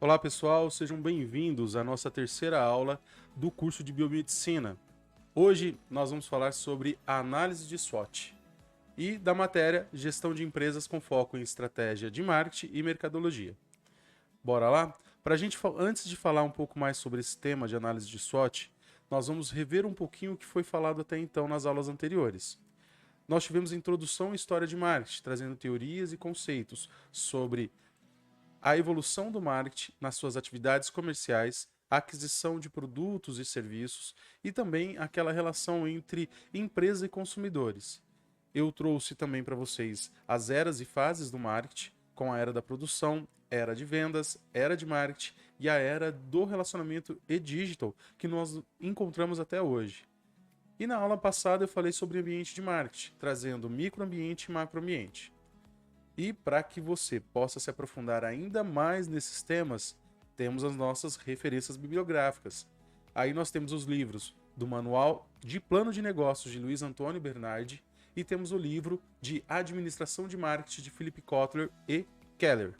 Olá pessoal, sejam bem-vindos à nossa terceira aula do curso de Biomedicina. Hoje nós vamos falar sobre a análise de SWOT e da matéria Gestão de Empresas com foco em Estratégia de Marketing e Mercadologia. Bora lá? Antes de falar um pouco mais sobre esse tema de análise de SWOT, nós vamos rever um pouquinho o que foi falado até então nas aulas anteriores. Nós tivemos introdução à história de marketing, trazendo teorias e conceitos sobre a evolução do marketing nas suas atividades comerciais, a aquisição de produtos e serviços e também aquela relação entre empresa e consumidores. Eu trouxe também para vocês as eras e fases do marketing, com a era da produção, era de vendas, era de marketing e a era do relacionamento e digital que nós encontramos até hoje. E na aula passada eu falei sobre ambiente de marketing, trazendo microambiente e macroambiente. E para que você possa se aprofundar ainda mais nesses temas, temos as nossas referências bibliográficas. Aí nós temos os livros do Manual de Plano de Negócios de Luiz Antônio Bernardi e temos o livro de Administração de Marketing de Philip Kotler e Keller.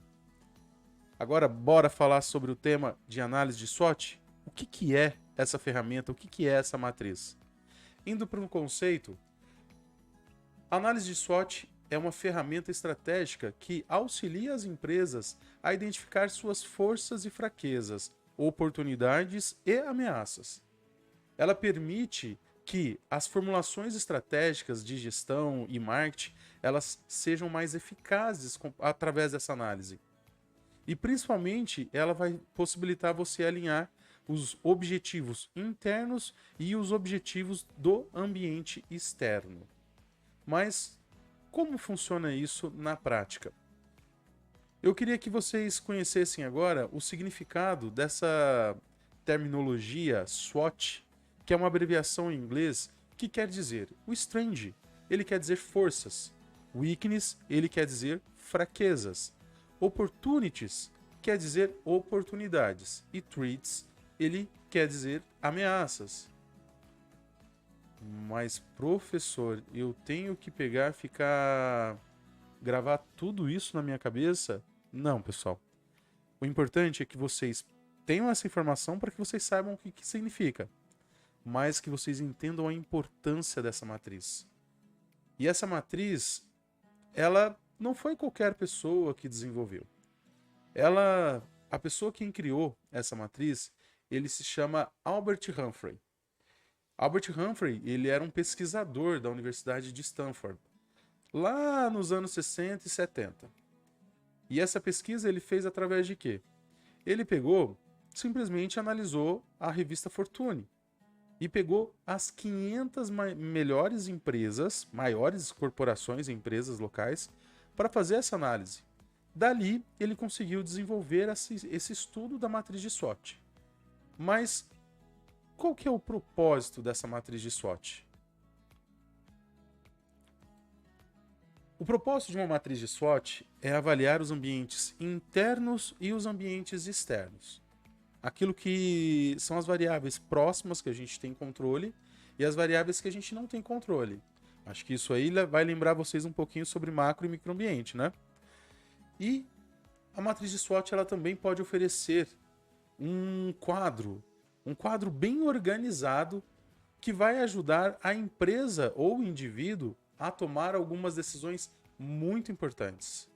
Agora, bora falar sobre o tema de análise de SWOT? O que é essa ferramenta? O que é essa matriz? Indo para um conceito, a análise de SWOT é uma ferramenta estratégica que auxilia as empresas a identificar suas forças e fraquezas, oportunidades e ameaças. Ela permite que as formulações estratégicas de gestão e marketing elas sejam mais eficazes através dessa análise. E principalmente ela vai possibilitar você alinhar os objetivos internos e os objetivos do ambiente externo. Mas como funciona isso na prática? Eu queria que vocês conhecessem agora o significado dessa terminologia SWOT, que é uma abreviação em inglês que quer dizer o strength, ele quer dizer forças, weakness, ele quer dizer fraquezas, opportunities, quer dizer oportunidades, e threats, ele quer dizer ameaças. Mas, professor, eu tenho que gravar tudo isso na minha cabeça? Não, pessoal. O importante é que vocês tenham essa informação para que vocês saibam o que significa, mas que vocês entendam a importância dessa matriz. E essa matriz, ela não foi qualquer pessoa que desenvolveu. A pessoa que criou essa matriz, ele se chama Albert Humphrey. Albert Humphrey, ele era um pesquisador da Universidade de Stanford, lá nos anos 60 e 70. E essa pesquisa ele fez através de quê? Ele simplesmente analisou a revista Fortune e pegou as 500 melhores empresas, maiores corporações e empresas locais, para fazer essa análise. Dali, ele conseguiu desenvolver esse estudo da matriz de SWOT. Mas qual que é o propósito dessa matriz de SWOT? O propósito de uma matriz de SWOT é avaliar os ambientes internos e os ambientes externos. Aquilo que são as variáveis próximas que a gente tem controle e as variáveis que a gente não tem controle. Acho que isso aí vai lembrar vocês um pouquinho sobre macro e microambiente, né? E a matriz de SWOT ela também pode oferecer um quadro bem organizado que vai ajudar a empresa ou o indivíduo a tomar algumas decisões muito importantes.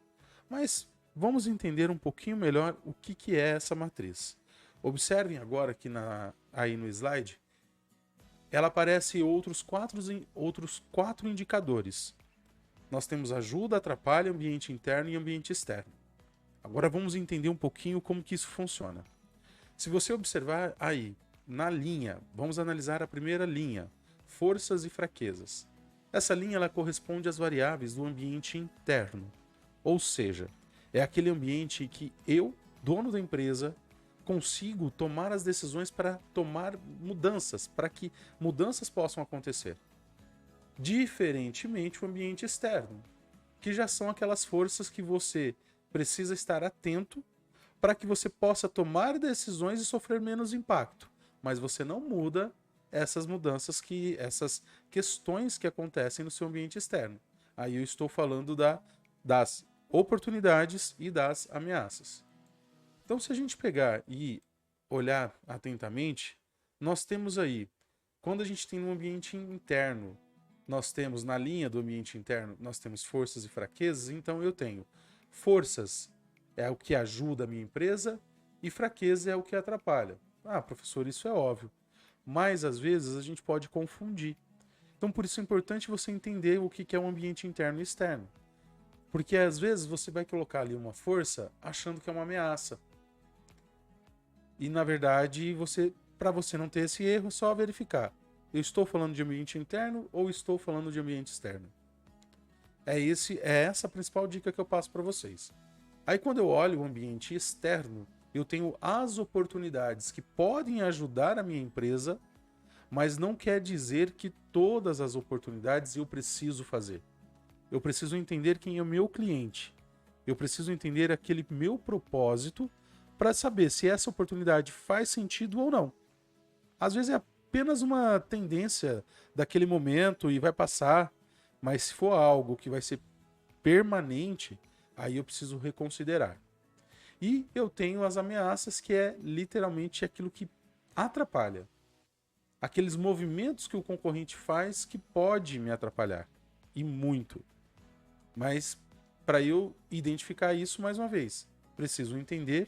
Mas vamos entender um pouquinho melhor o que é essa matriz. Observem agora aqui aí no slide, ela aparece outros quatro indicadores. Nós temos ajuda, atrapalha, ambiente interno e ambiente externo. Agora vamos entender um pouquinho como que isso funciona. Se você observar aí, na linha, vamos analisar a primeira linha, forças e fraquezas. Essa linha ela corresponde às variáveis do ambiente interno, ou seja, é aquele ambiente que eu, dono da empresa, consigo tomar as decisões para tomar mudanças, para que mudanças possam acontecer. Diferentemente o ambiente externo, que já são aquelas forças que você precisa estar atento para que você possa tomar decisões e sofrer menos impacto. Mas você não muda essas essas questões que acontecem no seu ambiente externo. Aí eu estou falando das oportunidades e das ameaças. Então, se a gente pegar e olhar atentamente, nós temos aí, quando a gente tem um ambiente interno, nós temos na linha do ambiente interno, nós temos forças e fraquezas, então eu tenho forças é o que ajuda a minha empresa e fraqueza é o que atrapalha. Ah, professor, isso é óbvio. Mas às vezes a gente pode confundir. Então por isso é importante você entender o que é um ambiente interno e externo. Porque às vezes você vai colocar ali uma força achando que é uma ameaça. E na verdade, para você não ter esse erro, é só verificar. Eu estou falando de ambiente interno ou estou falando de ambiente externo? É essa a principal dica que eu passo para vocês. Aí quando eu olho o ambiente externo, eu tenho as oportunidades que podem ajudar a minha empresa, mas não quer dizer que todas as oportunidades eu preciso fazer. Eu preciso entender quem é o meu cliente. Eu preciso entender aquele meu propósito para saber se essa oportunidade faz sentido ou não. Às vezes é apenas uma tendência daquele momento e vai passar, mas se for algo que vai ser permanente, aí eu preciso reconsiderar. E eu tenho as ameaças, que é literalmente aquilo que atrapalha. Aqueles movimentos que o concorrente faz que pode me atrapalhar. E muito. Mas para eu identificar isso mais uma vez, preciso entender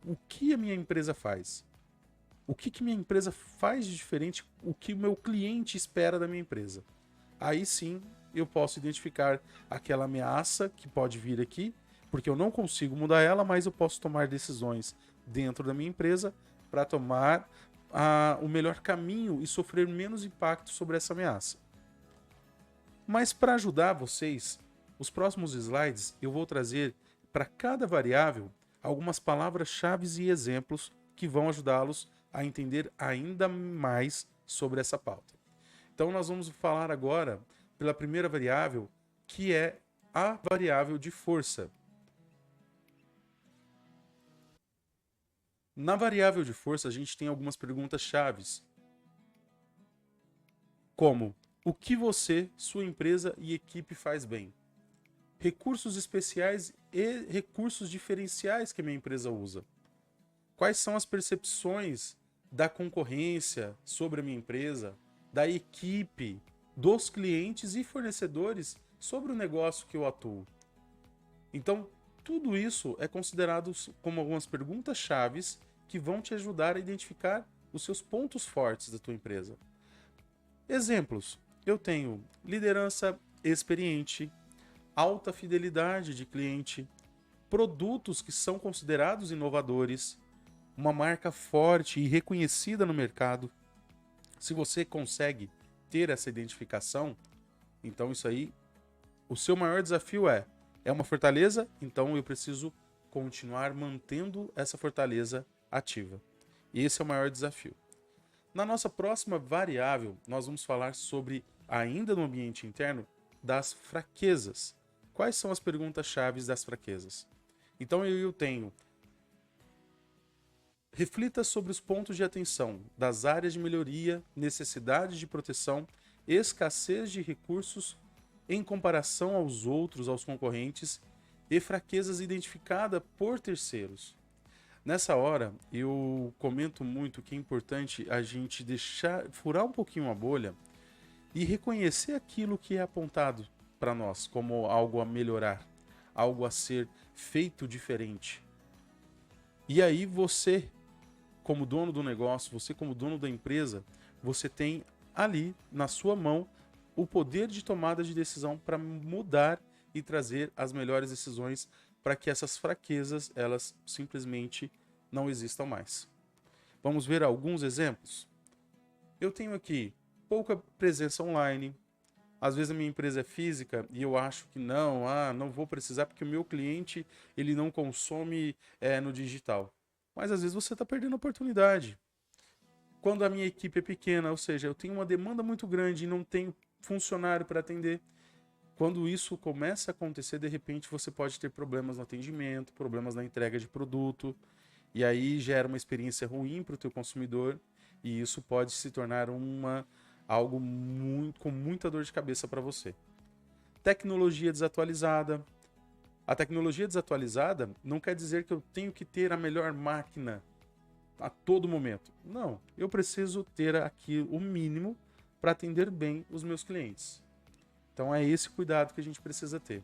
o que a minha empresa faz. O que minha empresa faz de diferente, o que o meu cliente espera da minha empresa. Aí sim eu posso identificar aquela ameaça que pode vir aqui, porque eu não consigo mudar ela, mas eu posso tomar decisões dentro da minha empresa para tomar o melhor caminho e sofrer menos impacto sobre essa ameaça. Mas para ajudar vocês, os próximos slides eu vou trazer para cada variável algumas palavras-chave e exemplos que vão ajudá-los a entender ainda mais sobre essa pauta. Então nós vamos falar agora pela primeira variável, que é a variável de força. Na variável de força, a gente tem algumas perguntas chaves, como o que você, sua empresa e equipe faz bem? Recursos especiais e recursos diferenciais que a minha empresa usa? Quais são as percepções da concorrência sobre a minha empresa, da equipe, dos clientes e fornecedores sobre o negócio que eu atuo? Então, tudo isso é considerado como algumas perguntas chaves que vão te ajudar a identificar os seus pontos fortes da tua empresa. Exemplos: eu tenho liderança experiente, alta fidelidade de cliente, produtos que são considerados inovadores, uma marca forte e reconhecida no mercado. Se você consegue ter essa identificação, então isso aí, o seu maior desafio é uma fortaleza, então eu preciso continuar mantendo essa fortaleza ativa. Esse é o maior desafio. Na nossa próxima variável, nós vamos falar sobre, ainda no ambiente interno, das fraquezas. Quais são as perguntas-chave das fraquezas? Então eu tenho: reflita sobre os pontos de atenção das áreas de melhoria, necessidade de proteção, escassez de recursos em comparação aos outros, aos concorrentes, e fraquezas identificadas por terceiros. Nessa hora, eu comento muito que é importante a gente furar um pouquinho a bolha e reconhecer aquilo que é apontado para nós como algo a melhorar, algo a ser feito diferente. E aí você, como dono do negócio, você como dono da empresa, você tem ali na sua mão o poder de tomada de decisão para mudar e trazer as melhores decisões para que essas fraquezas elas simplesmente não existam mais. Vamos ver alguns exemplos? Eu tenho aqui pouca presença online. Às vezes a minha empresa é física e eu acho que não vou precisar porque o meu cliente ele não consome no digital. Mas às vezes você está perdendo a oportunidade. Quando a minha equipe é pequena, ou seja, eu tenho uma demanda muito grande e não tenho funcionário para atender, quando isso começa a acontecer, de repente você pode ter problemas no atendimento, problemas na entrega de produto, e aí gera uma experiência ruim para o teu consumidor, e isso pode se tornar algo com muita dor de cabeça para você. Tecnologia desatualizada. A tecnologia desatualizada não quer dizer que eu tenho que ter a melhor máquina a todo momento. Não, eu preciso ter aqui o mínimo para atender bem os meus clientes. Então é esse cuidado que a gente precisa ter.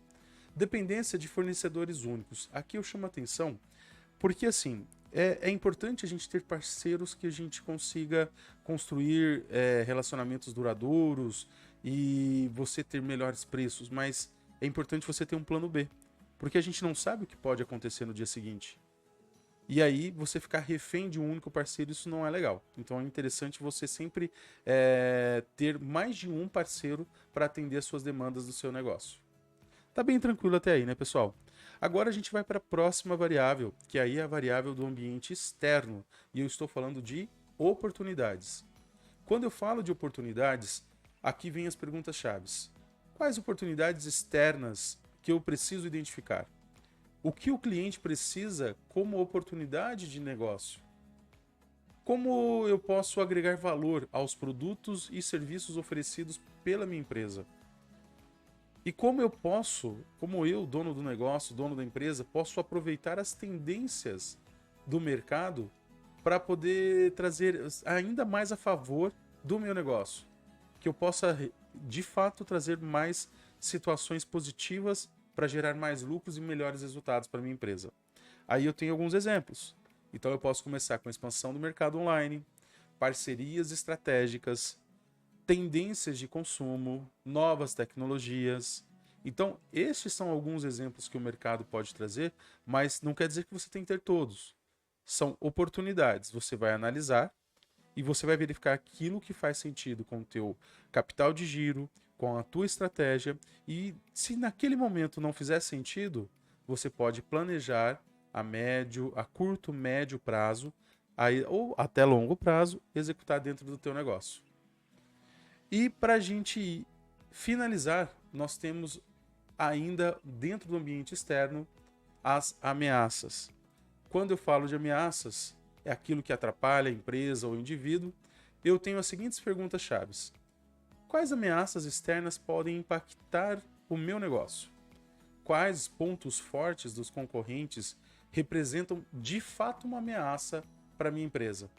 Dependência de fornecedores únicos. Aqui eu chamo a atenção porque, assim, é importante a gente ter parceiros que a gente consiga construir relacionamentos duradouros e você ter melhores preços, mas é importante você ter um plano B, porque a gente não sabe o que pode acontecer no dia seguinte. E aí você ficar refém de um único parceiro, isso não é legal. Então é interessante você sempre ter mais de um parceiro para atender as suas demandas do seu negócio. Tá bem tranquilo até aí, né, pessoal? Agora a gente vai para a próxima variável, que aí é a variável do ambiente externo. E eu estou falando de oportunidades. Quando eu falo de oportunidades, aqui vem as perguntas-chave. Quais oportunidades externas que eu preciso identificar? O que o cliente precisa como oportunidade de negócio? Como eu posso agregar valor aos produtos e serviços oferecidos pela minha empresa? E como eu posso, como eu, dono do negócio, dono da empresa, posso aproveitar as tendências do mercado para poder trazer ainda mais a favor do meu negócio? Que eu possa, de fato, trazer mais situações positivas para gerar mais lucros e melhores resultados para a minha empresa. Aí eu tenho alguns exemplos. Então eu posso começar com a expansão do mercado online, parcerias estratégicas, tendências de consumo, novas tecnologias. Então, estes são alguns exemplos que o mercado pode trazer, mas não quer dizer que você tem que ter todos. São oportunidades. Você vai analisar e você vai verificar aquilo que faz sentido com o teu capital de giro, com a tua estratégia, e se naquele momento não fizer sentido, você pode planejar a curto, médio prazo, ou até longo prazo, executar dentro do teu negócio. E para a gente finalizar, nós temos ainda dentro do ambiente externo as ameaças. Quando eu falo de ameaças, é aquilo que atrapalha a empresa ou o indivíduo, eu tenho as seguintes perguntas-chave. Quais ameaças externas podem impactar o meu negócio? Quais pontos fortes dos concorrentes representam de fato uma ameaça para a minha empresa?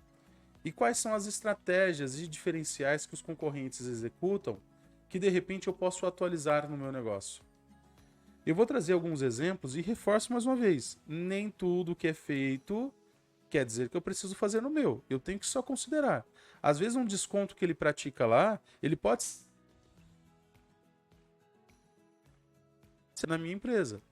E quais são as estratégias e diferenciais que os concorrentes executam que de repente eu posso atualizar no meu negócio? Eu vou trazer alguns exemplos e reforço mais uma vez: nem tudo que é feito quer dizer que eu preciso fazer no meu. Eu tenho que só considerar. Às vezes um desconto que ele pratica lá, ele pode ser na minha empresa.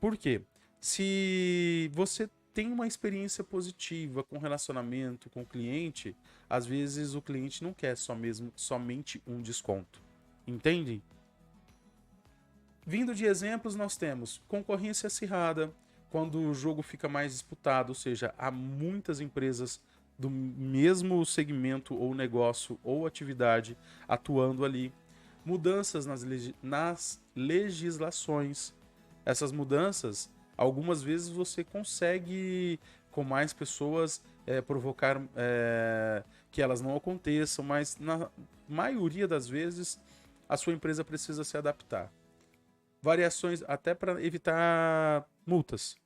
Por quê? Se você tem uma experiência positiva com relacionamento com o cliente, às vezes o cliente não quer somente um desconto. Entende? Vindo de exemplos, nós temos concorrência acirrada, quando o jogo fica mais disputado, ou seja, há muitas empresas do mesmo segmento ou negócio ou atividade atuando ali. Mudanças nas legislações. Essas mudanças, algumas vezes você consegue, com mais pessoas, provocar que elas não aconteçam, mas na maioria das vezes a sua empresa precisa se adaptar. Variações até para evitar multas.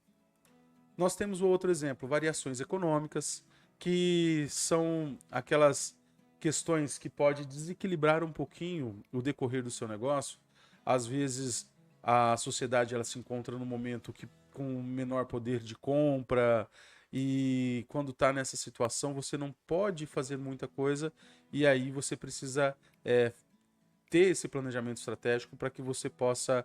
Nós temos o outro exemplo, variações econômicas, que são aquelas questões que pode desequilibrar um pouquinho o decorrer do seu negócio. Às vezes a sociedade ela se encontra num momento com menor poder de compra, e quando está nessa situação você não pode fazer muita coisa, e aí você precisa ter esse planejamento estratégico para que você possa,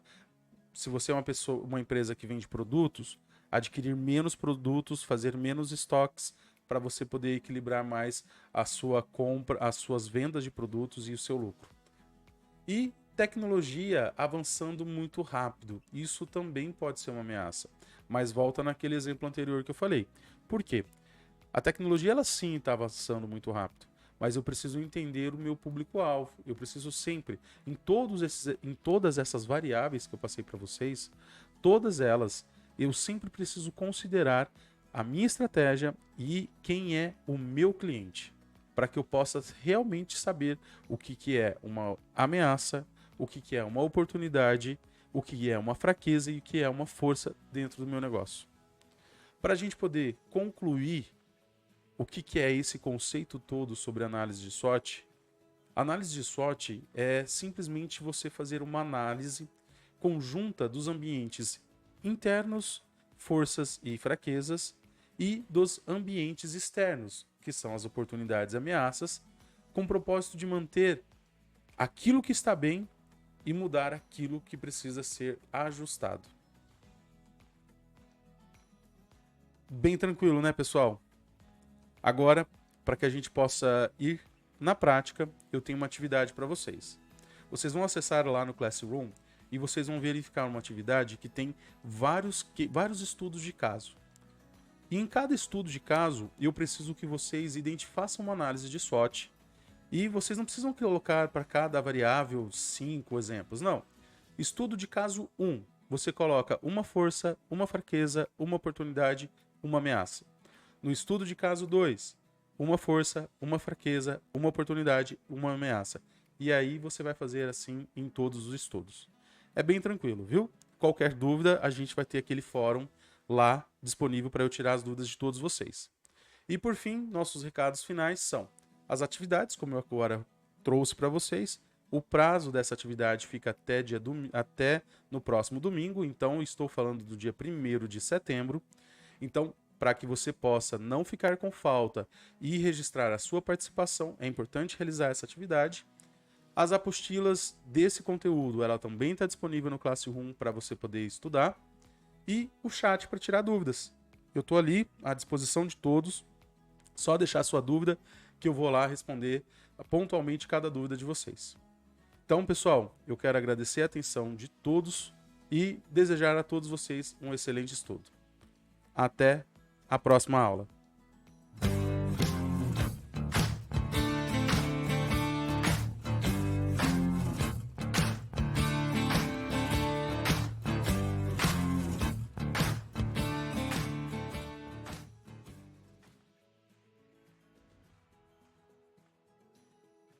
se você é uma empresa que vende produtos, adquirir menos produtos, fazer menos estoques para você poder equilibrar mais a sua compra, as suas vendas de produtos e o seu lucro. E tecnologia avançando muito rápido. Isso também pode ser uma ameaça. Mas volta naquele exemplo anterior que eu falei. Por quê? A tecnologia ela sim está avançando muito rápido, mas eu preciso entender o meu público-alvo. Eu preciso sempre, em todas essas variáveis que eu passei para vocês, todas elas, eu sempre preciso considerar a minha estratégia e quem é o meu cliente, para que eu possa realmente saber o que é uma ameaça, o que é uma oportunidade, o que é uma fraqueza e o que é uma força dentro do meu negócio. Para a gente poder concluir o que é esse conceito todo sobre análise de SWOT, análise de SWOT é simplesmente você fazer uma análise conjunta dos ambientes internos, forças e fraquezas, e dos ambientes externos, que são as oportunidades e ameaças, com o propósito de manter aquilo que está bem e mudar aquilo que precisa ser ajustado. Bem tranquilo, né, pessoal? Agora, para que a gente possa ir na prática, eu tenho uma atividade para vocês. Vocês vão acessar lá no Classroom e vocês vão verificar uma atividade que tem vários estudos de caso. E em cada estudo de caso, eu preciso que vocês façam uma análise de SWOT. E vocês não precisam colocar para cada variável 5 exemplos, não. Estudo de caso 1, você coloca uma força, uma fraqueza, uma oportunidade, uma ameaça. No estudo de caso 2, uma força, uma fraqueza, uma oportunidade, uma ameaça. E aí você vai fazer assim em todos os estudos. É bem tranquilo, viu? Qualquer dúvida, a gente vai ter aquele fórum lá disponível para eu tirar as dúvidas de todos vocês. E por fim, nossos recados finais são as atividades, como eu agora trouxe para vocês. O prazo dessa atividade fica até no próximo domingo, então estou falando do dia 1º de setembro. Então, para que você possa não ficar com falta e registrar a sua participação, é importante realizar essa atividade. As apostilas desse conteúdo, ela também está disponível no Classroom para você poder estudar. E o chat para tirar dúvidas. Eu estou ali à disposição de todos. Só deixar sua dúvida que eu vou lá responder pontualmente cada dúvida de vocês. Então, pessoal, eu quero agradecer a atenção de todos e desejar a todos vocês um excelente estudo. Até a próxima aula.